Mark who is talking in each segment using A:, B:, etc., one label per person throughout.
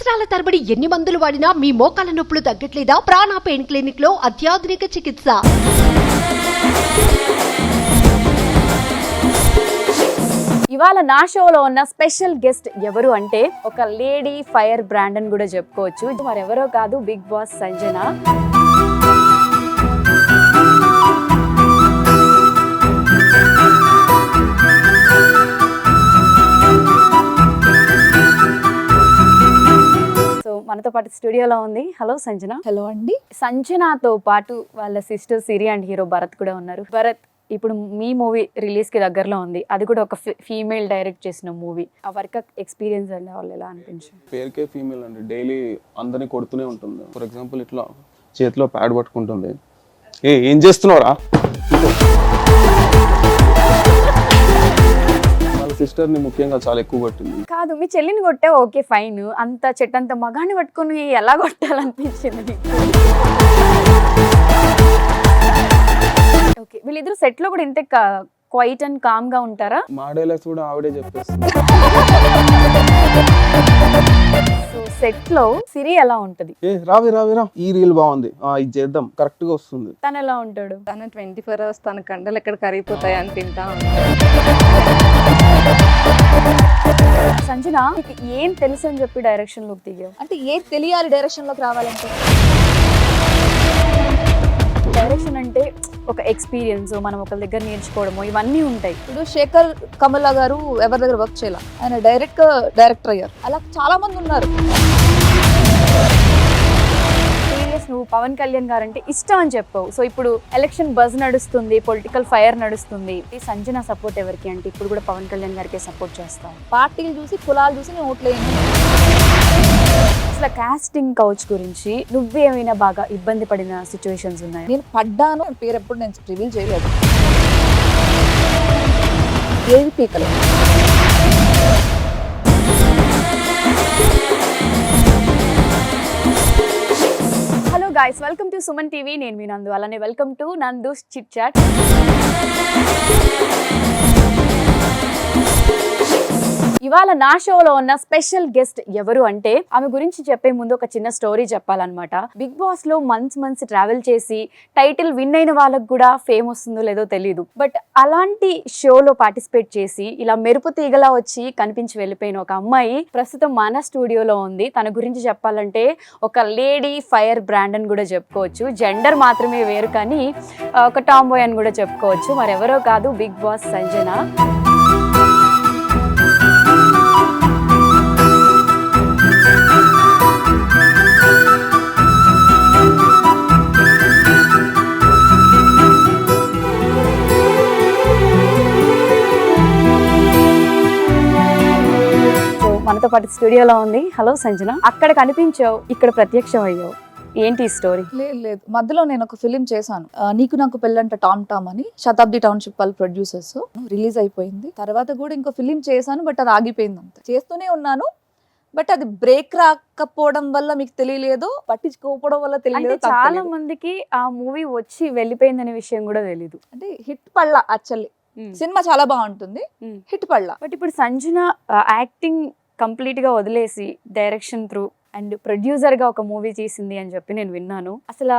A: సంవత్సరాల తరబడి ఎన్ని మందులు వాడినా మీ మోకాల నొప్పులు తగ్గట్లేదా? ప్రాణ పెయిన్ క్లినిక్ లో అత్యాధునిక చికిత్స.
B: ఇవాళ నా షోలో ఉన్న స్పెషల్ గెస్ట్ ఎవరు అంటే ఒక లేడీ ఫైర్ బ్రాండ్ అని కూడా చెప్పుకోవచ్చు. మరెవరో కాదు, బిగ్ బాస్ సంజన. మనతో పాటు స్టూడియోలో ఉంది. హలో సంజన.
C: హలో అండి.
B: సంజనతో పాటు వాళ్ళ sister Siri and hero Bharat కూడా ఉన్నారు. భరత్, ఇప్పుడు మీ మూవీ రిలీజ్ కి దగ్గరలో ఉంది, అది కూడా ఒక ఫీమేల్ డైరెక్ట్ చేసిన మూవీ. ఆ వర్క్ ఎక్స్పీరియన్స్ అండి వాళ్ళు ఎలా అనిపించింది?
D: పేరుకే ఫీమేల్ అండి, డైలీ అందరినీ కొడుతూనే ఉంటుంది. ఫర్ ఎగ్జాంపుల్ ఇట్లా చేతిలో ప్యాడ్ పట్టుకుంటుంది, ఏం చేస్తున్నావురా? వాళ్ళ సిస్టర్ ని ముఖ్యంగా చాలా ఎక్కువ కొట్టింది.
B: కాదు, మీ చెల్లిని కొట్టే ఓకే ఫైన్, అంత చెట్టంత మగాన్ని పట్టుకుని ఎలా కొట్టాలనిపించింది? ఓకే, వీళ్ళిద్దరు సెట్ లో కూడా ఇంతే క్వైట్ అండ్ కామ్ గా ఉంటారా?
D: మా డైలాగ్స్ కూడా ఆవిడే చెప్పేస్తుంది.
B: సో సెట్ లో సిరి ఎలా ఉంటది?
D: రావి ఈ రీల్ బాగుంది, ఇది చేద్దాం, కరెక్ట్ గా వస్తుంది.
B: తను ఎలా ఉంటాడు?
C: తన 24 hours తన కండలు ఎక్కడ కరిగిపోతాయి అని తింటా ఉంటాడు.
B: సంజన, నీకు ఏం తెలుసు అని చెప్పి డైరెక్షన్ లోకి దిగావు?
C: అంటే ఏం తెలియాలి డైరెక్షన్ లోకి రావాలంటే?
B: డైరెక్షన్ అంటే ఒక ఎక్స్పీరియన్స్, మనం ఒకరి దగ్గర నేర్చుకోవడము, ఇవన్నీ ఉంటాయి.
C: ఇప్పుడు శేఖర్ కమల గారు ఎవరి దగ్గర వర్క్ చేయాల, ఆయన డైరెక్టర్ అయ్యారు. అలా చాలా మంది ఉన్నారు.
B: సీరియస్, నువ్వు పవన్ కళ్యాణ్ గారు అంటే ఇష్టం అని చెప్పావు. సో ఇప్పుడు ఎలక్షన్ బజ్ నడుస్తుంది, పొలిటికల్ ఫైర్ నడుస్తుంది. ఈ సంజన సపోర్ట్ ఎవరికి అంటే ఇప్పుడు కూడా పవన్ కళ్యాణ్ గారికి సపోర్ట్ చేస్తావు?
C: పార్టీలు చూసి కులాలు చూసి నేను ఓట్లేను.
B: అసలు కాస్టింగ్ కౌచ్ గురించి నువ్వేమైనా బాగా ఇబ్బంది పడిన సిచ్యువేషన్స్ ఉన్నాయి?
C: నేను పడ్డాను, పేరు ఎప్పుడు నేను రివీల్ చేయలేదు. ఏవి పీకలేదు.
B: Hello guys, welcome to Suman TV. నేను మీ నందు, అలానే welcome to Nandu's chit chat. ఇవాళ నా షోలో ఉన్న స్పెషల్ గెస్ట్ ఎవరు అంటే, ఆమె గురించి చెప్పే ముందు ఒక చిన్న స్టోరీ చెప్పాలన్నమాట. బిగ్ బాస్ లో మంత్స్ ట్రావెల్ చేసి టైటిల్ విన్ అయిన వాళ్ళకు కూడా ఫేమ్ వస్తుందో లేదో తెలియదు. బట్ అలాంటి షోలో పార్టిసిపేట్ చేసి ఇలా మెరుపు తీగలా వచ్చి కనిపించి వెళ్ళిపోయిన ఒక అమ్మాయి ప్రస్తుతం మన స్టూడియోలో ఉంది. తన గురించి చెప్పాలంటే ఒక లేడీ ఫైర్ బ్రాండ్ అని కూడా చెప్పుకోవచ్చు. జెండర్ మాత్రమే వేరు, కానీ ఒక టాంబాయ్ అని కూడా చెప్పుకోవచ్చు. మరెవరో కాదు, బిగ్ బాస్ సంజన. మనతో పాటు స్టూడియోలో ఉంది. హలో సంజన. అక్కడ కనిపించావు, ఇక్కడ ప్రత్యక్షం అయ్యావు, ఏంటి స్టోరీ?
C: లేదు, మధ్యలో నేను ఒక ఫిలిం చేశాను, నీకు నాకు పెళ్ళంట టామ్ అని. శతాబ్ది టౌన్షిప్ వాళ్ళు ప్రొడ్యూసర్స్. రిలీజ్ అయిపోయింది. తర్వాత కూడా ఇంకో ఫిలిం చేశాను, బట్ అది ఆగిపోయింది. అంతే చేస్తూనే ఉన్నాను, బట్ అది బ్రేక్ రాకపోవడం వల్ల మీకు తెలియలేదు, పట్టించుకోకపోవడం వల్ల తెలియలేదు.
B: చాలా మందికి ఆ మూవీ వచ్చి వెళ్ళిపోయిందనే విషయం కూడా తెలీదు.
C: అంటే హిట్ పడలా. యాక్చువల్లీ సినిమా చాలా బాగుంటుంది, హిట్ పడలా.
B: బట్ ఇప్పుడు సంజన యాక్టింగ్ కంప్లీట్ గా వదిలేసి డైరెక్షన్ త్రూ అండ్ ప్రొడ్యూసర్ గా ఒక మూవీ చేసింది అని చెప్పి నేను విన్నాను. అసలు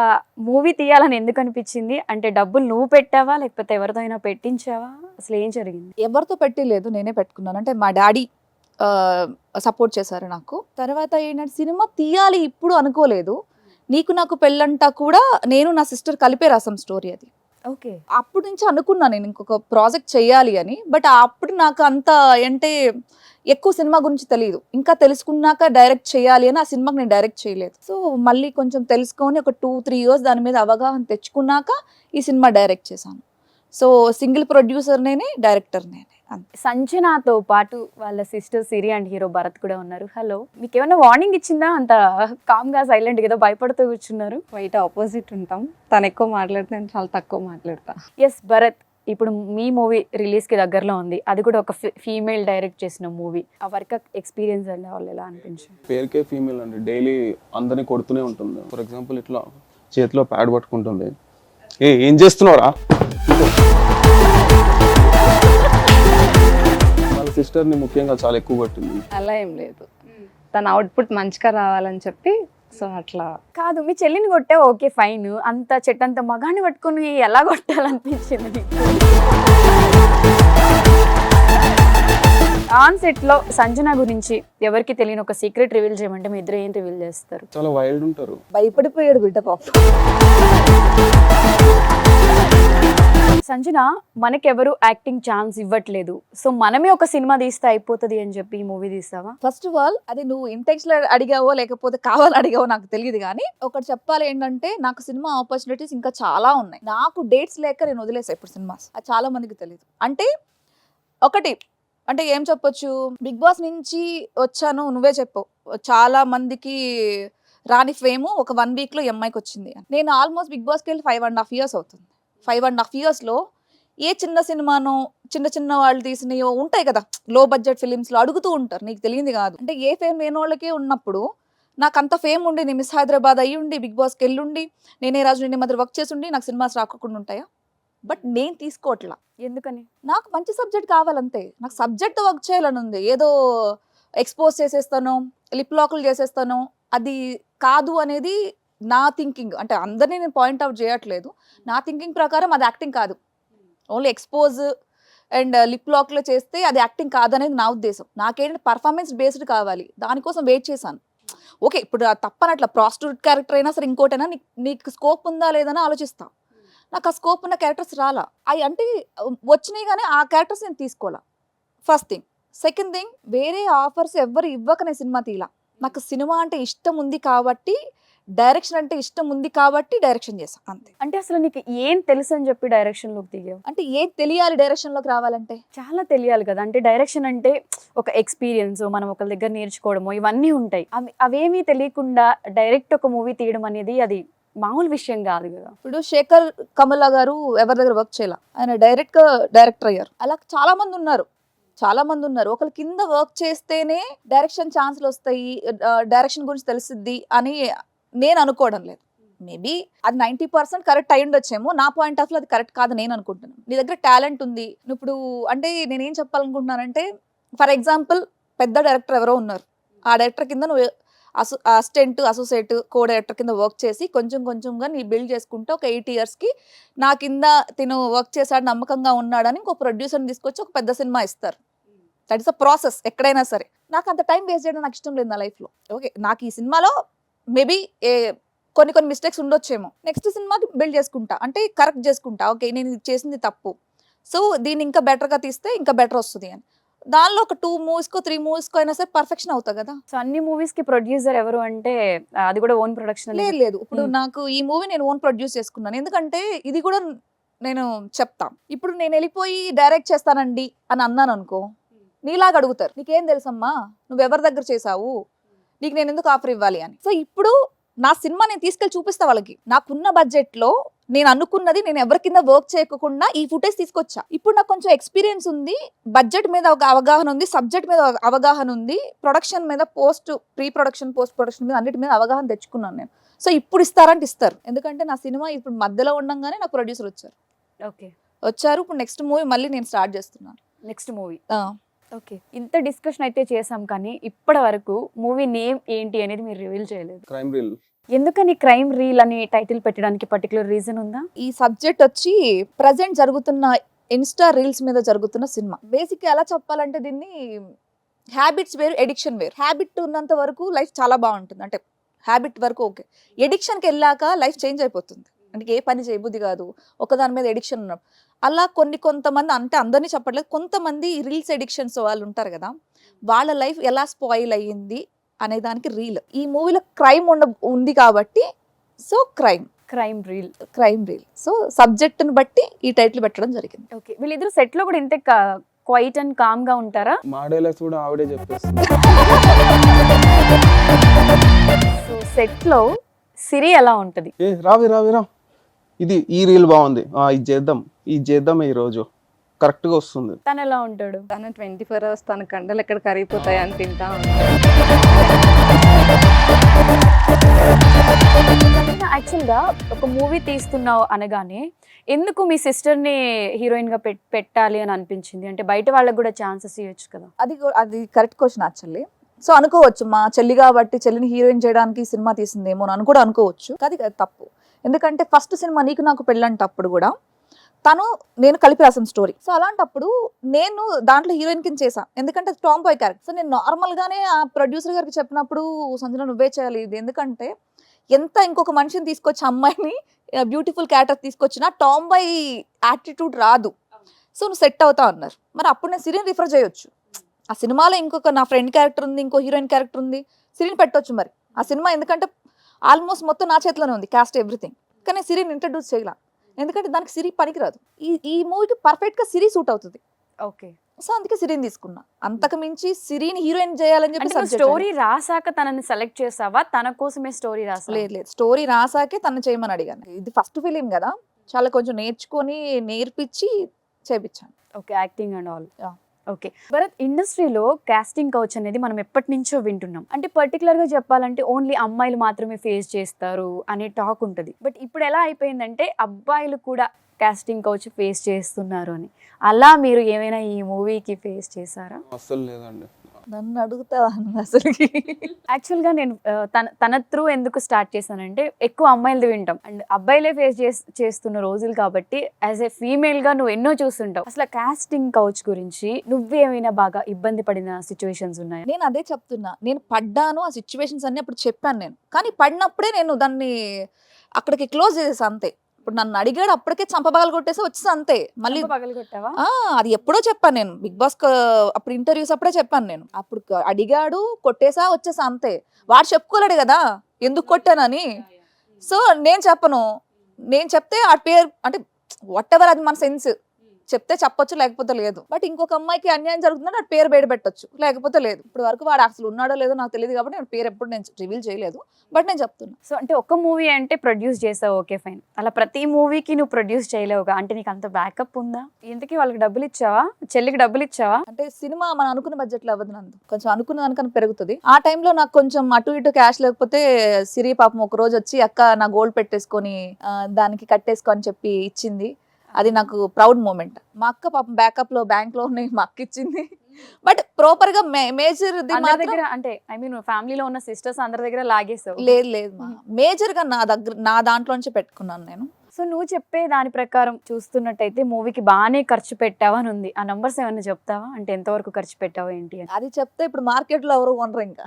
B: మూవీ తీయాలని ఎందుకు అనిపించింది? అంటే డబ్బులు నువ్వు పెట్టావా, లేకపోతే ఎవరితో అయినా పెట్టించావా? అసలు ఏం జరిగింది?
C: ఎవరితో పెట్టలేదు, నేనే పెట్టుకున్నాను. అంటే మా డాడీ సపోర్ట్ చేశారు నాకు. తర్వాత ఏంటంటే సినిమా తీయాలి ఇప్పుడు అనుకోలేదు. నీకు నాకు పెళ్ళంట కూడా నేను నా సిస్టర్ కలిపే రాసాం స్టోరీ. అది
B: ఓకే.
C: అప్పటి నుంచి అనుకున్నాను నేను ఇంకొక ప్రాజెక్ట్ చేయాలి అని. బట్ అప్పుడు నాకు అంత అంటే ఎక్కువ సినిమా గురించి తెలియదు. ఇంకా తెలుసుకున్నాక డైరెక్ట్ చేయాలి అని ఆ సినిమాకి నేను డైరెక్ట్ చేయలేదు. సో మళ్ళీ కొంచెం తెలుసుకొని ఒక 2-3 years దాని మీద అవగాహన తెచ్చుకున్నాక ఈ సినిమా డైరెక్ట్ చేశాను. సో సింగిల్ ప్రొడ్యూసర్ నేనే, డైరెక్టర్ నేనే.
B: సంజనతో పాటు వాళ్ళ sister Siri and hero Bharat కూడా ఉన్నారు. హలో, మీకు ఏమైనా వార్నింగ్ ఇచ్చిందా? అంత కామ్ గా సైలెంట్ గా భయపడుతూ కూర్చున్నారు.
E: బయట ఆపోజిట్ ఉంటాం, తను ఎక్కువ మాట్లాడితే నేను చాలా తక్కువ మాట్లాడతా.
B: ఎస్ భరత్, ఇప్పుడు మీ మూవీ రిలీజ్ కి దగ్గరలో ఉంది, అది కూడా ఒక ఫీమేల్ డైరెక్ట్ చేసిన మూవీ. ఆ వర్క్ ఎక్స్పీరియన్స్ అండి వాళ్ళు ఎలా అనిపించింది?
D: పేరుకే ఫీమేల్ అండి, డైలీ అందరినీ కొడుతూనే ఉంటుంది. ఫర్ ఎగ్జాంపుల్ ఇట్లా చేతిలో ప్యాడ్ పట్టుకుంటుంది, ఏం చేస్తున్నావురా? వాళ్ళ సిస్టర్ ని ముఖ్యంగా చాలా ఎక్కువ కొట్టింది.
E: అలా ఏం లేదు, తన అవుట్పుట్ మంచిగా రావాలని చెప్పి సో అట్లా.
B: కాదు, మీ చెల్లిని కొట్టే ఓకే ఫైన్, అంత చెట్టంత మగాన్ని పట్టుకొని ఎలా కొట్టాలనిపించింది నీకు? ఆన్ సెట్ లో సంజన గురించి ఎవరికి తెలియని ఒక సీక్రెట్ రివీల్ చేయమంటే మీ ఇద్దరు ఏం రివీల్ చేస్తారు?
D: చాలా వైల్డ్ ఉంటారు.
C: భయపడిపోయాడు బిడ్డ పాప.
B: సంజన, మనకెవరు యాక్టింగ్ ఛాన్స్ ఇవ్వట్లేదు, సో మనమే ఒక సినిమా తీస్తే అయిపోతుంది అని చెప్పి ఈ మూవీ తీస్తావా?
C: ఫస్ట్ ఆఫ్ ఆల్ అది నువ్వు ఇంటెన్షనల్ అడిగావో లేకపోతే కావాలని అడిగావో నాకు తెలియదు, కానీ ఒకటి చెప్పాలి ఏంటంటే నాకు సినిమా ఆపర్చునిటీస్ ఇంకా చాలా ఉన్నాయి. నాకు డేట్స్ లేక నేను వదిలేసా ఇప్పుడు సినిమాస్. అది చాలా మందికి తెలియదు. అంటే ఒకటి అంటే ఏం చెప్పొచ్చు, బిగ్ బాస్ నుంచి వచ్చాను నువ్వే చెప్పు, చాలా మందికి రాని ఫేమ్ ఒక 1 వీక్లో ఎంఐకి వచ్చింది. నేను ఆల్మోస్ట్ బిగ్ బాస్కి వెళ్ళి 5.5 years అవుతుంది. 5.5 yearsలో ఏ చిన్న సినిమానో చిన్న వాళ్ళు తీసినయో ఉంటాయి కదా, లో బడ్జెట్ ఫిలిమ్స్లో అడుగుతూ ఉంటారు, నీకు తెలియదు కాదు. అంటే ఏ ఫేమ్ లేని వాళ్ళకే ఉన్నప్పుడు నాకు అంత ఫేమ్ ఉండి నేను మిస్ హైదరాబాద్ అయ్యి ఉండి బిగ్ బాస్కి వెళ్ళుండి నేనే రాజు నేనే మధ్య వర్క్ చేసి ఉండి నాకు సినిమాస్ రాకుండా ఉంటాయా? బట్ నేను తీసుకోవట్లా.
B: ఎందుకని?
C: నాకు మంచి సబ్జెక్ట్ కావాలంతే. నాకు సబ్జెక్ట్ వర్క్ చేయాలని ఉంది. ఏదో ఎక్స్పోజ్ చేసేస్తాను, లిప్ లాక్లు చేసేస్తాను, అది కాదు అనేది నా థింకింగ్. అంటే అందరినీ నేను పాయింట్అవుట్ చేయట్లేదు, నా థింకింగ్ ప్రకారం అది యాక్టింగ్ కాదు. ఓన్లీ ఎక్స్పోజ్ అండ్ లిప్ లాక్లో చేస్తే అది యాక్టింగ్ కాదనేది నా ఉద్దేశం. నాకేంటంటే పర్ఫార్మెన్స్ బేస్డ్ కావాలి, దానికోసం వెయిట్ చేశాను. ఓకే, ఇప్పుడు తప్పనట్ల ప్రాస్టిట్యూట్ క్యారెక్టర్ అయినా సరే ఇంకోటైనా నీకు స్కోప్ ఉందా లేదని ఆలోచిస్తా. నాకు ఆ స్కోప్ ఉన్న క్యారెక్టర్స్ రాలా, అవి అంటే వచ్చినాయి కానీ ఆ క్యారెక్టర్స్ నేను తీసుకోవాలా, ఫస్ట్ థింగ్. సెకండ్ థింగ్, వేరే ఆఫర్స్ ఎవ్వరు ఇవ్వక నేను సినిమా తీలా. నాకు సినిమా అంటే ఇష్టం ఉంది కాబట్టి, డైరెక్షన్ అంటే ఇష్టం ఉంది కాబట్టి డైరెక్షన్ చేశాను అంతే.
B: అంటే అసలు నీకు ఏం తెలుసు అని చెప్పి డైరెక్షన్ లోకి దిగావు?
C: అంటే ఏం తెలియాలి డైరెక్షన్ లోకి రావాలంటే?
B: చాలా తెలియాలి కదా. అంటే డైరెక్షన్ అంటే ఒక ఎక్స్పీరియన్స్, మనం ఒకరి దగ్గర నేర్చుకోవడము ఇవన్నీ ఉంటాయి. అవేమీ తెలియకుండా డైరెక్ట్ ఒక మూవీ తీయడం అనేది అది మామూలు విషయం కాదు కదా.
C: ఇప్పుడు శేఖర్ కమల గారు ఎవరి దగ్గర వర్క్ చేయాల, ఆయన డైరెక్టర్ అయ్యారు. అలా చాలా మంది ఉన్నారు. ఒకరి కింద వర్క్ చేస్తేనే డైరెక్షన్ ఛాన్స్లు వస్తాయి, డైరెక్షన్ గురించి తెలుస్తుంది అని నేను అనుకోవడం లేదు. మేబీ అది 90% కరెక్ట్ అయి ఉండొచ్చేమో, నా పాయింట్ ఆఫ్ లో అది కరెక్ట్ కాదు నేను అనుకుంటున్నాను. నీ దగ్గర టాలెంట్ ఉంది, ఇప్పుడు అంటే నేనేం చెప్పాలనుకుంటున్నానంటే, ఫర్ ఎగ్జాంపుల్ పెద్ద డైరెక్టర్ ఎవరో ఉన్నారు, ఆ డైరెక్టర్ కింద నువ్వు అసిస్టెంట్, అసోసియేట్, కో డైరెక్టర్ కింద వర్క్ చేసి కొంచెంగా నీ బిల్డ్ చేసుకుంటే ఒక 8 yearsకి నా కింద తిను వర్క్ చేశాడు, నమ్మకంగా ఉన్నాడని ఇంకో ప్రొడ్యూసర్ని తీసుకొచ్చి ఒక పెద్ద సినిమా ఇస్తారు. దట్ ఇస్ అ ప్రాసెస్ ఎక్కడైనా సరే. నాకు అంత టైం వేస్ట్ చేయడం నాకు ఇష్టం లేదు నా లైఫ్లో. ఓకే, నాకు ఈ సినిమాలో మేబీ కొన్ని మిస్టేక్స్ ఉండొచ్చేమో, నెక్స్ట్ సినిమాకి బిల్డ్ చేసుకుంటా, అంటే కరెక్ట్ చేసుకుంటా. ఓకే, నేను ఇది చేసింది తప్పు, సో దీన్ని ఇంకా బెటర్గా తీస్తే ఇంకా బెటర్ వస్తుంది అని. దానిలో ఒక 2 మూవీస్కో 3 మూవీస్కో అయినా సరే పర్ఫెక్షన్ అవుతా కదా.
B: సో అన్ని మూవీస్ కి ప్రొడ్యూసర్ ఎవరు అంటే అది కూడా ఓన్ ప్రొడక్షన్?
C: లేదు, ఇప్పుడు నాకు ఈ మూవీ నేను ఓన్ ప్రొడ్యూస్ చేసుకున్నాను. ఎందుకంటే ఇది కూడా నేను చెప్తా, ఇప్పుడు నేను వెళ్ళిపోయి డైరెక్ట్ చేస్తానండి అని అన్నాను అనుకో, నీలాగా అడుగుతారు, నీకేం తెలుసమ్మా, నువ్వు ఎవరి దగ్గర చేసావు, నీకు నేను ఎందుకు ఆఫర్ ఇవ్వాలి అని. సో ఇప్పుడు నా సినిమా నేను తీసుకెళ్ళి చూపిస్తా వాళ్ళకి. నాకున్న బడ్జెట్లో నేను అనుకున్నది, నేను ఎవరి కింద వర్క్ చేయకుండా ఈ ఫుటేజ్ తీసుకొచ్చా. ఇప్పుడు నాకు కొంచెం ఎక్స్పీరియన్స్ ఉంది, బడ్జెట్ మీద ఒక అవగాహన ఉంది, సబ్జెక్ట్ మీద అవగాహన ఉంది, ప్రొడక్షన్ మీద ప్రీ ప్రొడక్షన్ పోస్ట్ ప్రొడక్షన్ మీద అన్నిటి మీద అవగాహన తెచ్చుకున్నాను నేను. సో ఇప్పుడు ఇస్తారంటే ఇస్తారు, ఎందుకంటే నా సినిమా ఇప్పుడు మధ్యలో ఉండగానే నాకు ప్రొడ్యూసర్ వచ్చారు. ఇప్పుడు నెక్స్ట్ మూవీ మళ్ళీ నేను స్టార్ట్ చేస్తున్నాను.
B: Next movie okay. ఇంత డిస్కషన్ అయితే చేసాం, కానీ ఇప్పటి వరకు మూవీ నేమ్ ఏంటి అనేది మీరు రివీల్ చేయలేదు.
D: Crime reel.
B: ఎందుకని క్రైమ్ రీల్ అని టైటిల్ పెట్టడానికి పర్టికులర్ రీజన్ ఉందా?
C: ఈ సబ్జెక్ట్ వచ్చి ప్రజెంట్ జరుగుతున్న ఇన్స్టా రీల్స్ మీద జరుగుతున్న సినిమా. బేసిక్ ఎలా చెప్పాలంటే, దీన్ని హ్యాబిట్స్ వేరు, ఎడిక్షన్ వేరు. హ్యాబిట్ ఉన్నంత వరకు లైఫ్ చాలా బాగుంటుంది, అంటే హ్యాబిట్ వరకు ఓకే. ఎడిక్షన్కి వెళ్ళాక లైఫ్ చేంజ్ అయిపోతుంది, అంటే ఏ పని చేయబుద్ధి కాదు, ఒకదాని మీద ఎడిక్షన్ ఉన్నప్పుడు. అలా కొంతమంది, అంటే అందరినీ చెప్పట్లేదు, కొంతమంది రీల్స్ ఎడిక్షన్స్ వాళ్ళు ఉంటారు కదా, వాళ్ళ లైఫ్ ఎలా స్పాయిల్ అయ్యింది అనే దానికి రీల్. ఈ మూవీలో క్రైమ్ ఉంది కాబట్టి సో క్రైమ్ రీల్. సో సబ్జెక్ట్ని బట్టి ఈ టైటిల్ పెట్టడం జరిగింది.
B: ఓకే, వీళ్ళిద్దరు సెట్ లో కూడా ఇంతే క్వైట్ అండ్ కామ్ గా ఉంటారా?
D: మా డైలాగ్స్ కూడా ఆవిడే చెప్పేస్తుంది.
B: సో సెట్ లో సిరి ఎలా ఉంటది?
D: రావి ఇది ఈ రీల్ బాగుంది, ఇది చేద్దాం ఈ రోజు కరెక్ట్ గా వస్తుంది.
B: తను ఎలా ఉంటాడు?
E: తను 24 hours తన కండలు ఎక్కడ కరిగిపోతాయి అని తింటా
B: యాక్చువల్గా ఒక మూవీ తీస్తున్నావు అనగానే ఎందుకు మీ సిస్టర్ని హీరోయిన్ గా పెట్టాలి అని అనిపించింది? అంటే బయట వాళ్ళకి కూడా ఛాన్సెస్ ఇవ్వచ్చు కదా.
C: అది కరెక్ట్ క్వశ్చన్. యాక్చువల్లీ సో అనుకోవచ్చు మా చెల్లి కాబట్టి చెల్లిని హీరోయిన్ చేయడానికి సినిమా తీసిందేమో అని కూడా అనుకోవచ్చు. అది తప్పు. ఎందుకంటే ఫస్ట్ సినిమా నీకు నాకు పెళ్ళంటప్పుడు కూడా నేను కలిపి రాసిన స్టోరీ. సో అలాంటప్పుడు నేను దాంట్లో హీరోయిన్ కింద చేశాను, ఎందుకంటే టామ్ బాయ్ క్యారెక్టర్. సో నేను నార్మల్గానే ఆ ప్రొడ్యూసర్ గారికి చెప్పినప్పుడు సంజన నువ్వే చేయాలి ఇది, ఎందుకంటే ఎంత ఇంకొక మనిషిని తీసుకొచ్చి అమ్మాయిని బ్యూటిఫుల్ క్యారెక్టర్ తీసుకొచ్చినా టామ్ బాయ్ యాటిట్యూడ్ రాదు. సో నువ్వు సెట్ అవుతావు అన్నారు. మరి అప్పుడు నేను సిరిని రిఫర్ చేయొచ్చు. ఆ సినిమాలో ఇంకొక నా ఫ్రెండ్ క్యారెక్టర్ ఉంది, ఇంకో హీరోయిన్ క్యారెక్టర్ ఉంది, సిరిని పెట్టొచ్చు. మరి ఆ సినిమా ఎందుకంటే ఆల్మోస్ట్ మొత్తం నా చేతిలోనే ఉంది, క్యాస్ట్ ఎవ్రీథింగ్. కానీ సిరిని ఇంట్రడ్యూస్ చేయాల, ఎందుకంటే దానికి సిరి పనికిరాదు. ఈ మూవీకి పర్ఫెక్ట్గా సిరి సూట్ అవుతుంది.
B: ఓకే.
C: సో అందుకే సిరిని తీసుకున్నా. అంతకు మించి సిరిని హీరోయిన్ చేయాలని చెప్పి
B: స్టోరీ రాసాక తనని సెలెక్ట్ చేసావా, తన కోసమే స్టోరీ రాసా?
C: లేదు, స్టోరీ రాసాకే తను చేయమని అడిగాను. ఇది ఫస్ట్ ఫిలిం కదా, చాలా కొంచెం నేర్పించి చేపించాను.
B: Okay, acting and all. Okay Bharat, ఇండస్ట్రీలో కాస్టింగ్ కౌచ్ అనేది మనం ఎప్పటి నుంచో వింటున్నాం. అంటే పర్టికులర్గా చెప్పాలంటే ఓన్లీ అమ్మాయిలు మాత్రమే ఫేస్ చేస్తారు అనే టాక్ ఉంటుంది. బట్ ఇప్పుడు ఎలా అయిపోయిందంటే అబ్బాయిలు కూడా కాస్టింగ్ కౌచ్ ఫేస్ చేస్తున్నారు అని. అలా మీరు ఏమైనా ఈ మూవీకి ఫేస్ చేశారా?
D: అస్సలు లేదండి.
C: నన్ను అడుగుతావా అసలు?
B: యాక్చువల్గా నేను తన త్రూ ఎందుకు స్టార్ట్ చేశానంటే ఎక్కువ అమ్మాయిలది వింటాం అండ్ అబ్బాయిలే ఫేస్ చేస్తున్న రోజులు కాబట్టి యాజ్ ఏ ఫీమేల్గా నువ్వు ఎన్నో చూస్తుంటావు. అసలు కాస్టింగ్ కౌచ్ గురించి నువ్వేమైనా బాగా ఇబ్బంది పడిన సిచ్యువేషన్స్ ఉన్నాయా?
C: నేను అదే చెప్తున్నా, నేను పడ్డాను. ఆ సిచ్యువేషన్స్ అన్ని అప్పుడు చెప్పాను నేను, కానీ పడినప్పుడే నేను దాన్ని అక్కడికి క్లోజ్ చేసేసా అంతే. ఇప్పుడు నన్ను అడిగాడు అప్పటికే చంపబాగలు కొట్టేసి వచ్చేసా అంతే. మళ్ళీ
B: పగలగొట్టావా?
C: అది ఎప్పుడో చెప్పాను నేను, బిగ్ బాస్ అప్పుడు ఇంటర్వ్యూస్ అప్పుడే చెప్పాను నేను. అప్పుడు అడిగాడు కొట్టేసా వచ్చేసా అంతే. వాడు చెప్పుకోలేడు కదా ఎందుకు కొట్టానని. సో నేను చెప్పను, నేను చెప్తే ఆ పేరు అంటే వాట్ ఎవర్, అది మన సెన్స్. చెప్తే చెప్పొచ్చు, లేకపోతే లేదు. బట్ ఇంకొక అమ్మాయికి అన్యాయం జరుగుతుందంటే ఆ పేరు బయట పెట్టొచ్చు, లేకపోతే లేదు. ఇప్పుడు వరకు వాడు అసలు ఉన్నాడో లేదో నాకు తెలియదు కాబట్టి నేను పేరు ఎప్పుడు నేను రివీల్ చేయలేదు. బట్ నేను చెప్తున్నా.
B: సో అంటే ఒక మూవీ అంటే ప్రొడ్యూస్ చేసావు, ఓకే ఫైన్. అలా ప్రతి మూవీకి నువ్వు ప్రొడ్యూస్ చేయలేవుగా, అంటే నీకు అంత బ్యాకప్ ఉందా? ఇంతకీ వాళ్ళకి డబ్బులు ఇచ్చావా, చెల్లికి డబ్బులు ఇచ్చావా?
C: అంటే సినిమా మనం అనుకున్న బడ్జెట్లో అవ్వదు, నందు కొంచెం అనుకున్న దానికన్నా పెరుగుతుంది. ఆ టైంలో నాకు కొంచెం అటు ఇటు క్యాష్ లేకపోతే సిరి పాపం ఒక రోజు వచ్చి అక్క నా గోల్డ్ పెట్టేసుకొని దానికి కట్టేసుకో అని చెప్పి ఇచ్చింది. అది నాకు ప్రౌడ్ మూమెంట్. మా అక్క పాపం బ్యాకప్ లో బ్యాంక్ లో మా అక్క ఇచ్చింది. బట్ ప్రాపర్ గా మేజర్
B: దగ్గర అంటే ఐ మీన్ ఫ్యామిలీలో ఉన్న సిస్టర్స్ అందరి దగ్గర లాగేసావు?
C: లేదు మేజర్ గా నా దాంట్లో నుంచి పెట్టుకున్నాను నేను.
B: సో నువ్వు చెప్పే దాని ప్రకారం చూస్తున్నట్టయితే మూవీకి బాగానే ఖర్చు పెట్టావా అని ఉంది. ఆ నంబర్స్ ఏమైనా చెప్తావా, అంటే ఎంతవరకు ఖర్చు పెట్టావా ఏంటి అని?
C: అది చెప్తే ఇప్పుడు మార్కెట్ లో ఎవరు కొనరు, ఇంకా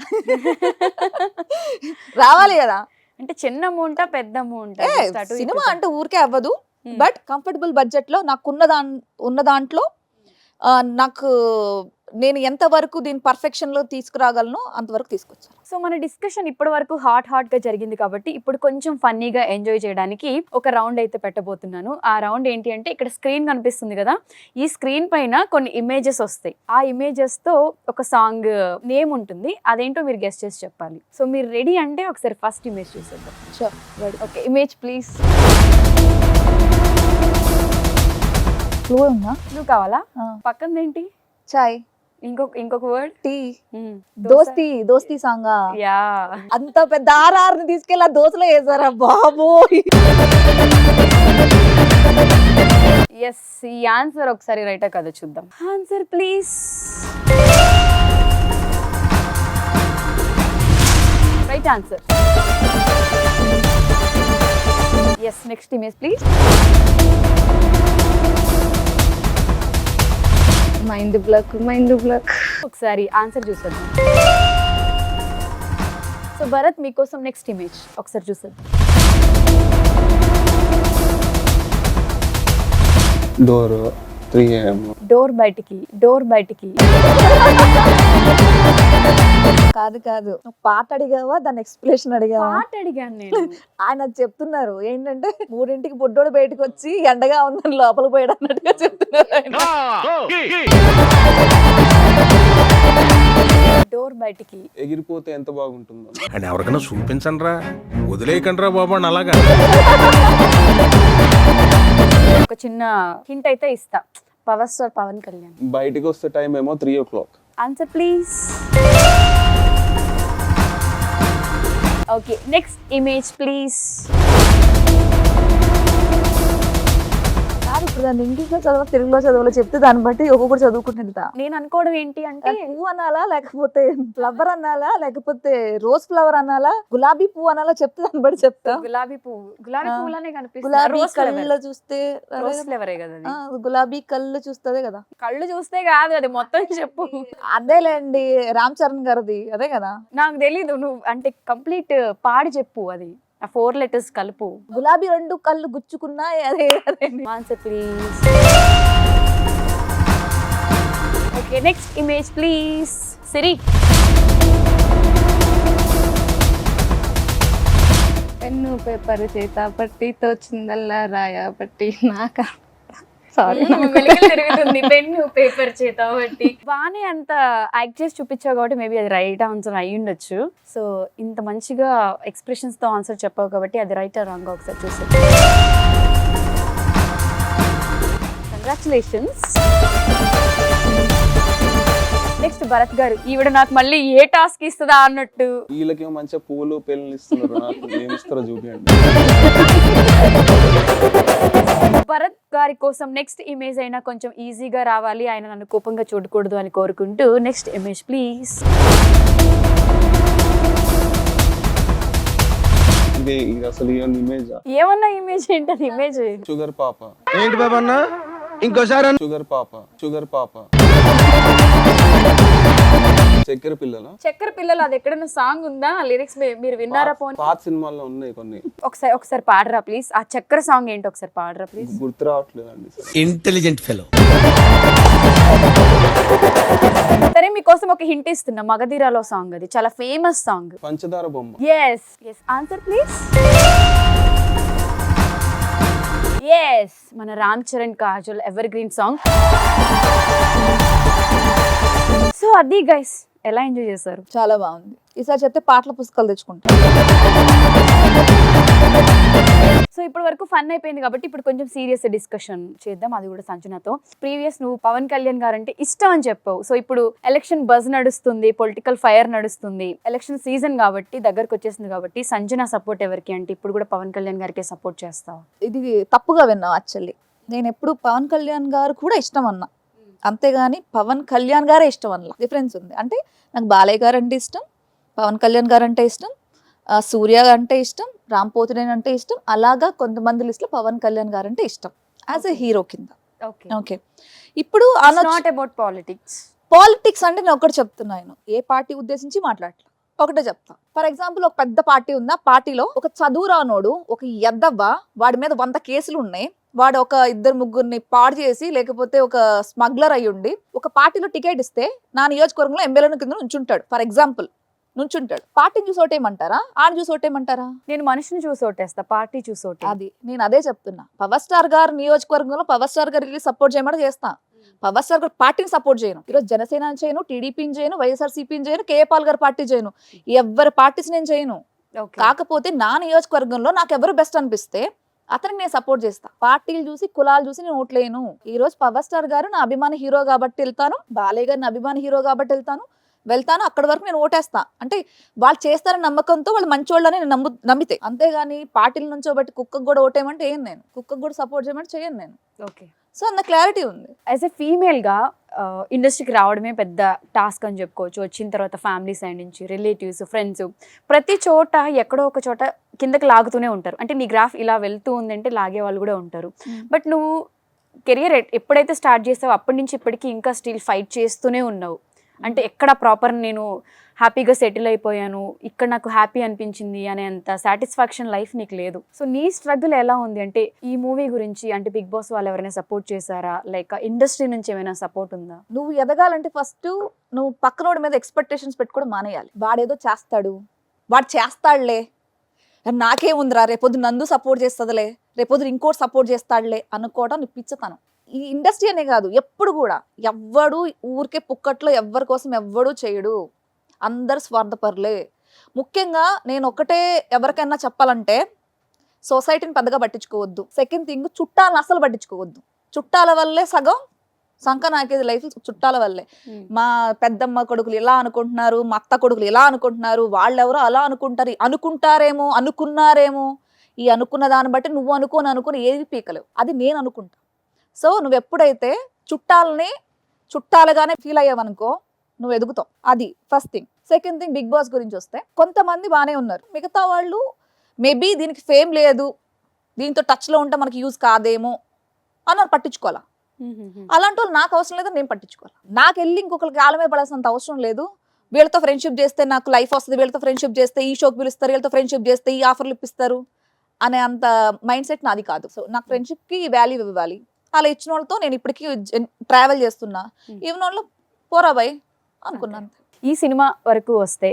C: రావాలి కదా.
B: అంటే చిన్న అమౌంటా పెద్ద అమౌంటా?
C: సినిమా అంటే ఊరికే అవ్వదు. బట్ కంఫర్టబుల్ బడ్జెట్ లో నాకు ఉన్న దాంట్లో నాకు నేను ఎంతవరకు దీని పర్ఫెక్షన్ లో తీసుకురాగలను అంతవరకు తీసుకొచ్చాను.
B: సో మన డిస్కషన్ ఇప్పటి వరకు హాట్ గా జరిగింది కాబట్టి ఇప్పుడు కొంచెం ఫన్నీగా ఎంజాయ్ చేయడానికి ఒక రౌండ్ అయితే పెట్టబోతున్నాను. ఆ రౌండ్ ఏంటి అంటే ఇక్కడ స్క్రీన్ కనిపిస్తుంది కదా, ఈ స్క్రీన్ పైన కొన్ని ఇమేజెస్ వస్తాయి. ఆ ఇమేజెస్ తో ఒక సాంగ్ నేమ్ ఉంటుంది, అదేంటో మీరు గెస్ చేసి చెప్పాలి. సో మీరు రెడీ అంటే ఒకసారి ఫస్ట్ ఇమేజ్ చూసేద్దాం. Okay, image please. నువ్వు కావాలా? పక్కనదేంటి?
C: చాయ్.
B: ఇంకొక వర్డ్
C: టీ. దోస్తి సాంగ్.
B: యా,
C: అంత పెద్ద ఆర్ఆర్ని తీసుకెళ్ళి ఆ దోశలో వేసారా బాబు?
B: ఎస్, ఈ ఆన్సర్ ఒకసారి రైటా కదా చూద్దాం. Answer please. Right answer. Yes, next image please.
E: Mind block.
B: ఒకసారి ఆన్సర్ చూసేద్దాం. సో భరత్ మీకోసం నెక్స్ట్ ఇమేజ్ ఒకసారి చూసేద్దాం.
D: Door 3 AM.
B: డోర్ బయటికి.
C: కాదు నువ్వు పాట అడిగావా దాని ఎక్స్ప్లెనేషన్ అడిగావా?
B: పాట అడిగాను నేను.
C: ఆయన చెప్తున్నారు ఏంటంటే 3ంటికి బుడ్డోడు బయటకు వచ్చి ఎండగా ఉందని లోపలికి పోయాడు అన్నట్టుగా చెప్తున్నారు ఆయన.
B: డోర్ బయటికి
D: ఎగిరిపోతే ఎంత బాగుంటుందో
F: అని ఎవరికైనా చూపించండి రా, వదిలేయకండి రా బాబు అని అలాగా.
B: ఒక చిన్న హింట్ అయితే ఇస్తా, పవర్ స్టార్ పవన్ కళ్యాణ్.
D: బయటికి వస్తే టైం ఏమో 3 o'clock.
B: Answer please. Okay, next image please.
C: ఇప్పుడు దాన్ని ఇంగ్లీష్లో చదవ తెలుగులో చదవాలో చెప్తే దాన్ని బట్టి ఒక్కొక్కటి చదువుకుంటా.
B: నేను అనుకోవడం ఏంటి అంటే
C: పువ్వు అనాలా లేకపోతే ఫ్లవర్ అనాలా లేకపోతే రోజ్ ఫ్లవర్ అనాలా గులాబీ పువ్వు అనాలా చెప్తే దాన్ని బట్టి చెప్తా.
B: గులాబీ పువ్వులానే కనిపిస్తుంది.
C: గులాబీ
B: రోజ్
C: కళ్ళు చూస్తే
B: రోజ్ ఫ్లేవరే కదా అది.
C: గులాబీ కళ్ళు చూస్తదే కదా.
B: కళ్ళు చూస్తే కాదు అది మొత్తం చెప్పు.
C: అదేలేండి రామ్ చరణ్ గారిది అదే కదా.
B: నాకు తెలీదు, నువ్వు అంటే కంప్లీట్ పాడి చెప్పు. అది ఆ 4 letters కలుపు.
C: గులాబీ 2 కళ్ళు గుచ్చుకున్నా అదే అదే.
B: Answer please. Okay, next image please. Siri.
E: Pen paper చేత పట్టి తోచిందల్లా రాయ పట్టి నాక సారీ
B: మెలికలు తిరుగుతుంది. పెన్ను పేపర్ చేత బట్టి బాగానే అంత యాక్ట్ చేసి చూపించావు కాబట్టి మేబీ అది రైట్ ఆన్సర్ అయి ఉండొచ్చు. సో ఇంత మంచిగా ఎక్స్ప్రెషన్స్ తో ఆన్సర్ చెప్పావు కాబట్టి అది రైట్ ఆ రాంగ్ ఒకసారి చూసి. కంగ్రాచులేషన్స్. నెక్స్ట్ భరత్ గారు. ఈవిడ నాకు మళ్ళీ ఏ టాస్క్ ఇస్తుందా అన్నట్టు.
D: వీళ్ళకేమో మంచిగా పూలు పెళ్ళి ఇస్తున్నారు, నాకు ఏమి ఇస్తారో చూపించండి.
B: భరత్ గారి కోసం నెక్స్ట్ ఇమేజ్ అయినా కొంచెం ఈజీగా రావాలి, ఆయన నన్ను కోపంగా చూడకూడదు అని కోరుకుంటూ నెక్స్ట్ ఇమేజ్ ప్లీజ్.
D: ఇది అసలు ఇమేజ్
B: ఏమన్నా ఇమేజ్ ఏంటది? ఇమేజ్
D: షుగర్ పాప.
F: ఏంటి బాబా అన్న ఇంకోసారి
D: షుగర్ పాప చక్కెర పిల్లల.
B: చక్కెర పిల్లలు అది ఎక్కడన్నా సాంగ్ ఉందా? లిరిక్స్ మీరు విన్నారా? పోనీ
D: పాత సినిమాల్లో ఉన్నాయి కొన్ని.
B: ఒకసారి పాడరా ప్లీజ్. ఆ చక్కెర సాంగ్ ఏంటి ఒకసారి పాడరా ప్లీజ్.
D: గుర్తు రావట్లేదండి.
F: Intelligent fellow.
B: సరే మీకోసం ఒక హింట్ ఇస్తున్నా. మగధీరాలో సాంగ్, అది చాలా ఫేమస్ సాంగ్.
D: పంచదార బొమ్మ.
B: Yes answer please. ఎస్, మన Ram Charan Kajal ever green song. So అది గైస్, ఎలా ఎంజాయ్ చేశారు?
C: చాలా బాగుంది. ఈసారి చెప్తే పాటల పుస్తకాలు తెచ్చుకుంటా.
B: సో ఇప్పటి వరకు ఫన్ అయిపోయింది కాబట్టి ఇప్పుడు కొంచెం సీరియస్ డిస్కషన్ చేద్దాం, అది కూడా సంజనతో. ప్రీవియస్ నువ్వు పవన్ కళ్యాణ్ గారు అంటే ఇష్టం అని చెప్పావు. సో ఇప్పుడు ఎలక్షన్ బజ్ నడుస్తుంది, పొలిటికల్ ఫైర్ నడుస్తుంది, ఎలక్షన్ సీజన్ కాబట్టి దగ్గరకు వచ్చేసింది కాబట్టి సంజన సపోర్ట్ ఎవరికి అంటే ఇప్పుడు కూడా పవన్ కళ్యాణ్ గారికి సపోర్ట్ చేస్తావు?
C: ఇది తప్పుగా విన్నావు యాక్చువల్లీ. నేను ఎప్పుడు పవన్ కళ్యాణ్ గారు కూడా ఇష్టం అన్నా, అంతేగాని పవన్ కళ్యాణ్ గారే ఇష్టం అన్న డిఫరెన్స్ ఉంది. అంటే నాకు బాలయ్య గారు అంటే ఇష్టం, పవన్ కళ్యాణ్ గారు అంటే ఇష్టం, సూర్య అంటే ఇష్టం, రామ్ పోతినేని అంటే ఇష్టం. అలాగా కొంతమంది లిస్ట్లో పవన్ కళ్యాణ్ గారు అంటే ఇష్టం యాజ్ ఎ హీరో కింద. ఓకే, ఇప్పుడు
B: నాట్ అబౌట్
C: పాలిటిక్స్ అంటే నేను ఒకటి చెప్తున్నాను, ఏ పార్టీ ఉద్దేశించి మాట్లాడలే, ఒకటే చెప్తా. ఫర్ ఎగ్జాంపుల్ ఒక పెద్ద పార్టీ ఉంది, ఆ పార్టీలో ఒక చదువు రానోడు, ఒక ఎద్దవ్వ, వాడి మీద 100 కేసులు ఉన్నాయి, వాడు ఒక 2-3 పాడు చేసి లేకపోతే ఒక స్మగ్లర్ అయ్యుండి ఒక పార్టీలో టికెట్ ఇస్తే నా నియోజకవర్గంలో ఎమ్మెల్యేల కింద నుంచుంటాడు. For example నుంచుంటాడు. పార్టీని చూసి ఓటేయమంటారా, ఆడిని చూసి ఓటేయమంటారా?
B: నేను మనిషిని చూసి ఓటేస్తా, పార్టీ చూసి ఓటే.
C: అది నేను అదే చెప్తున్నా. పవర్ స్టార్ గారు నియోజకవర్గంలో పవర్ స్టార్ గారికి సపోర్ట్ చేయమంటే చేస్తా, పవర్ స్టార్ గారు పార్టీని సపోర్ట్ చేయను. ఈరోజు జనసేన చేయను, టీడీపీని చేయను, వైఎస్ఆర్సీపీని చేయను, కేఏ పాల్ గారు పార్టీ చేయను, ఎవరి పార్టీస్ నేను చేయను. కాకపోతే నా నియోజకవర్గంలో నాకు ఎవరు బెస్ట్ అనిపిస్తే అతనికి నేను సపోర్ట్ చేస్తా. పార్టీలు చూసి కులాలు చూసి నేను ఓట్లేను. ఈ రోజు పవర్ స్టార్ గారు నా అభిమాన హీరో కాబట్టి వెళ్తాను, బాలయ్య గారు నా అభిమాన హీరో కాబట్టి వెళ్తాను, అక్కడి వరకు నేను ఓటేస్తా. అంటే వాళ్ళు చేస్తారని నమ్మకంతో వాళ్ళు మంచోళ్ళని నేను నమ్మితే, అంతేగాని పార్టీల నుంచో బట్టి కుక్కకు కూడా ఓటేయమంటే ఏం, నేను కుక్కకు కూడా సపోర్ట్ చేయమంటే చేయను నేను.
B: ఓకే,
C: సో అంత క్లారిటీ ఉంది.
B: యాజ్ ఎ ఫీమేల్గా ఇండస్ట్రీకి రావడమే పెద్ద టాస్క్ అని చెప్పుకోవచ్చు. వచ్చిన తర్వాత ఫ్యామిలీ సైడ్ నుంచి రిలేటివ్స్, ఫ్రెండ్స్, ప్రతి చోట ఎక్కడో ఒక చోట కిందకి లాగుతూనే ఉంటారు. అంటే నీ గ్రాఫ్ ఇలా వెళ్తూ ఉందంటే లాగే వాళ్ళు కూడా ఉంటారు. బట్ నువ్వు కెరియర్ ఎప్పుడైతే స్టార్ట్ చేసావో అప్పటి నుంచి ఇప్పటికీ ఇంకా స్టిల్ ఫైట్ చేస్తూనే ఉన్నావు. అంటే ఎక్కడ ప్రాపర్ నేను హ్యాపీగా సెటిల్ అయిపోయాను, ఇక్కడ నాకు హ్యాపీ అనిపించింది అనే అంత సాటిస్ఫాక్షన్ లైఫ్ నీకు లేదు. సో నీ స్ట్రగుల్ ఎలా ఉంది అంటే ఈ మూవీ గురించి, అంటే బిగ్ బాస్ వాళ్ళు ఎవరైనా సపోర్ట్ చేశారా, లైక్ ఇండస్ట్రీ నుంచి ఏమైనా సపోర్ట్ ఉందా?
C: నువ్వు ఎదగాలంటే ఫస్ట్ నువ్వు పక్కనోడి మీద ఎక్స్పెక్టేషన్స్ పెట్టుకోవడం మానేయాలి. వాడేదో చేస్తాడు, వాడు చేస్తాడులే, నాకేముందిరా, రేపొద్దు నందు సపోర్ట్ చేస్తుందిలే, రేపొద్దు ఇంకోటి సపోర్ట్ చేస్తాడులే అనుకోవడం నీ పిచ్చతనం. ఈ ఇండస్ట్రీ అనే కాదు, ఎప్పుడు కూడా ఎవ్వడు ఊరికే పుక్కట్లో ఎవ్వరి కోసం ఎవ్వడూ చేయడు, అందరు స్వార్థపరులే. ముఖ్యంగా నేను ఒకటే ఎవరికైనా చెప్పాలంటే, సొసైటీని పెద్దగా పట్టించుకోవద్దు. సెకండ్ థింగ్, చుట్టాలను అసలు పట్టించుకోవద్దు. చుట్టాల వల్లే సగం సంక నాకేది లైఫ్, చుట్టాల వల్లే. మా పెద్దమ్మ కొడుకులు ఇలా అనుకుంటున్నారు, మా అత్త కొడుకులు ఇలా అనుకుంటున్నారు, వాళ్ళెవరో అలా అనుకుంటారేమో, అనుకున్నారేమో. ఈ అనుకున్న దాన్ని బట్టి నువ్వు అనుకోని ఏది పీకలేవు, అది నేను అనుకుంటా. సో నువ్వు ఎప్పుడైతే చుట్టాలని చుట్టాలుగానే ఫీల్ అయ్యావనుకో నువ్వు ఎదుగుతావు. అది first thing. Second thing, big boss గురించి వస్తే కొంతమంది బాగానే ఉన్నారు, మిగతా వాళ్ళు మేబీ దీనికి ఫేమ్ లేదు, దీంతో టచ్లో ఉంటే మనకి యూజ్ కాదేమో అని పట్టించుకోవాలా. అలాంటి వాళ్ళు నాకు అవసరం లేదు, నేను పట్టించుకోవాలి. నాకు వెళ్ళి ఇంకొకరికి ఆలమే పడాల్సినంత అవసరం లేదు. వీళ్ళతో ఫ్రెండ్షిప్ చేస్తే నాకు లైఫ్ వస్తుంది, వీళ్ళతో ఫ్రెండ్షిప్ చేస్తే ఈ షోకి పిలుస్తారు, వీళ్ళతో ఫ్రెండ్షిప్ చేస్తే ఈ ఆఫర్లు ఇప్పిస్తారు అనే అంత మైండ్ సెట్ నాది కాదు. సో నాకు ఫ్రెండ్షిప్కి వాల్యూ ఇవ్వాలి. అలా ఇచ్చిన వాళ్ళతో నేను ఇప్పటికీ ట్రావెల్ చేస్తున్నా. ఈవెన్ వాళ్ళు పోరా బాయ్ అనుకున్నాను.
B: ఈ సినిమా వరకు వస్తే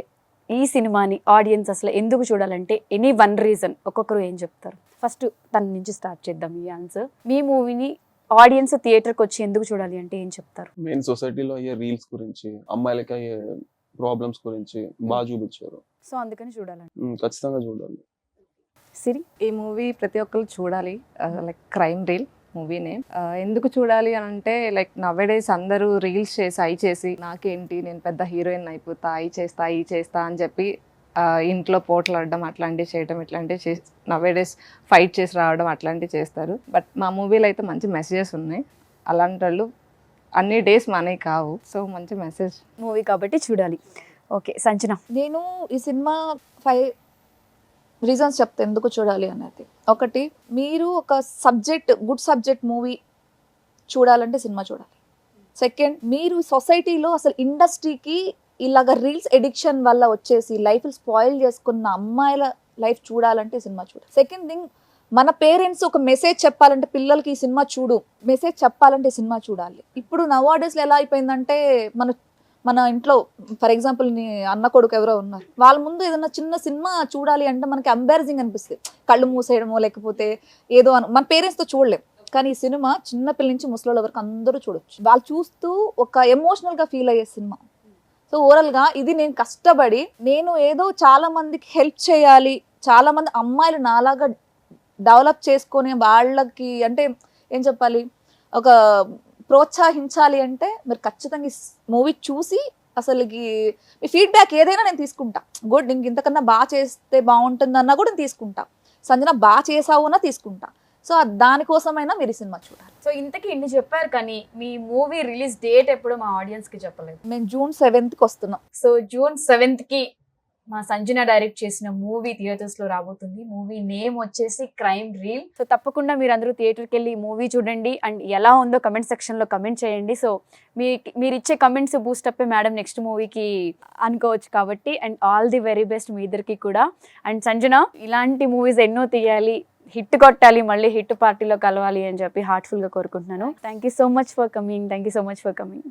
B: ఈ సినిమాని ఆడియన్స్ అసలు ఎందుకు చూడాలంటే ఎనీ వన్ రీజన్ ఒక్కొక్కరు ఏం చెప్తారు? ఫస్ట్ తన నుంచి స్టార్ట్ చేద్దాం ఈ ఆన్సర్. మీ మూవీని ఆడియన్స్ థియేటర్కి వచ్చి ఎందుకు చూడాలి అంటే ఏం చెప్తారు?
D: మెయిన్ సొసైటీలో అయ్యే రీల్స్ గురించి, అమ్మాయిలకి అయ్యే ప్రాబ్లమ్స్ గురించి బాగా చూపించారు.
B: సో అందుకని చూడాలండి.
D: ఖచ్చితంగా చూడాలి.
B: సిరి,
E: ఈ మూవీ ప్రతి ఒక్కరు చూడాలి. Like crime reel movie name. ఎందుకు చూడాలి అని అంటే లైక్ నవ్వేడేస్ అందరూ రీల్స్ చేసి అయి చేసి నాకేంటి నేను పెద్ద హీరోయిన్ అయిపోతా, అయి చేస్తా అని చెప్పి ఇంట్లో పోట్లాడడం అట్లాంటివి చేయడం, ఇట్లాంటివి చేసి నవ్వేడేస్ ఫైట్ చేసి రావడం అట్లాంటివి చేస్తారు. బట్ మా మూవీలో అయితే మంచి మెసేజెస్ ఉన్నాయి. అలాంటి వాళ్ళు అన్ని డేస్ మనవి కావు. సో మంచి మెసేజ్
B: మూవీ కాబట్టి చూడాలి. ఓకే సంజన.
C: నేను ఈ సినిమా 5 రీజన్స్ చెప్తా ఎందుకు చూడాలి అనేది. ఒకటి, మీరు ఒక గుడ్ సబ్జెక్ట్ మూవీ చూడాలంటే సినిమా చూడాలి. సెకండ్, మీరు సొసైటీలో అసలు ఇండస్ట్రీకి ఇలాగ రీల్స్ ఎడిక్షన్ వల్ల వచ్చేసి లైఫ్ స్పాయిల్ చేసుకున్న అమ్మాయిల లైఫ్ చూడాలంటే సినిమా చూడాలి. సెకండ్ థింగ్, మన పేరెంట్స్ ఒక మెసేజ్ చెప్పాలంటే పిల్లలకి ఈ సినిమా చూడు, మెసేజ్ చెప్పాలంటే సినిమా చూడాలి. ఇప్పుడు నవాడేస్లో ఎలా అయిపోయిందంటే మన ఇంట్లో ఫర్ ఎగ్జాంపుల్ నీ అన్న కొడుకు ఎవరో ఉన్నారు, వాళ్ళ ముందు ఏదైనా చిన్న సినిమా చూడాలి అంటే మనకి ఎంబారసింగ్ అనిపిస్తుంది. కళ్ళు మూసేయడమో లేకపోతే ఏదో మన పేరెంట్స్తో చూడలేం. కానీ ఈ సినిమా చిన్నపిల్ల నుంచి ముసలోళ్ళ వరకు అందరూ చూడొచ్చు. వాళ్ళు చూస్తూ ఒక ఎమోషనల్గా ఫీల్ అయ్యే సినిమా. సో ఓవరాల్గా ఇది నేను కష్టపడి నేను ఏదో చాలా మందికి హెల్ప్ చేయాలి, చాలా మంది అమ్మాయిలు నాలాగా డెవలప్ చేసుకొని వాళ్ళకి అంటే ఏం చెప్పాలి, ఒక ప్రోత్సహించాలి అంటే మీరు ఖచ్చితంగా ఈ మూవీ చూసి అసలుకి మీ ఫీడ్బ్యాక్ ఏదైనా నేను తీసుకుంటా. గుడ్, ఇంతకన్నా బాగా చేస్తే బాగుంటుందన్నా కూడా నేను తీసుకుంటా. సంజన బాగా చేసావు అన్నా తీసుకుంటా. సో దానికోసమైనా మీరు ఈ సినిమా చూడాలి.
B: సో ఇంతకీ ఇన్ని చెప్పారు కానీ మీ మూవీ రిలీజ్ డేట్ ఎప్పుడు మా ఆడియన్స్ కి చెప్పలేదు.
C: మేము June 7th వస్తున్నాం.
B: సో June 7th మా సంజన డైరెక్ట్ చేసిన మూవీ థియేటర్స్ లో రాబోతుంది. మూవీ నేమ్ వచ్చేసి క్రైమ్ రీల్. సో తప్పకుండా మీరు అందరూ థియేటర్కి వెళ్ళి మూవీ చూడండి అండ్ ఎలా ఉందో కమెంట్ సెక్షన్ లో కమెంట్ చేయండి. సో మీరు ఇచ్చే కమెంట్స్ బూస్టప్ మేడం నెక్స్ట్ మూవీకి అనుకోవచ్చు కాబట్టి. And all the very best మీ ఇద్దరికి కూడా. అండ్ సంజన, ఇలాంటి మూవీస్ ఎన్నో తీయాలి, హిట్ కొట్టాలి, మళ్ళీ హిట్ పార్టీలో కలవాలి అని చెప్పి హార్ట్ఫుల్ గా కోరుకుంటున్నాను. Thank you so much for coming.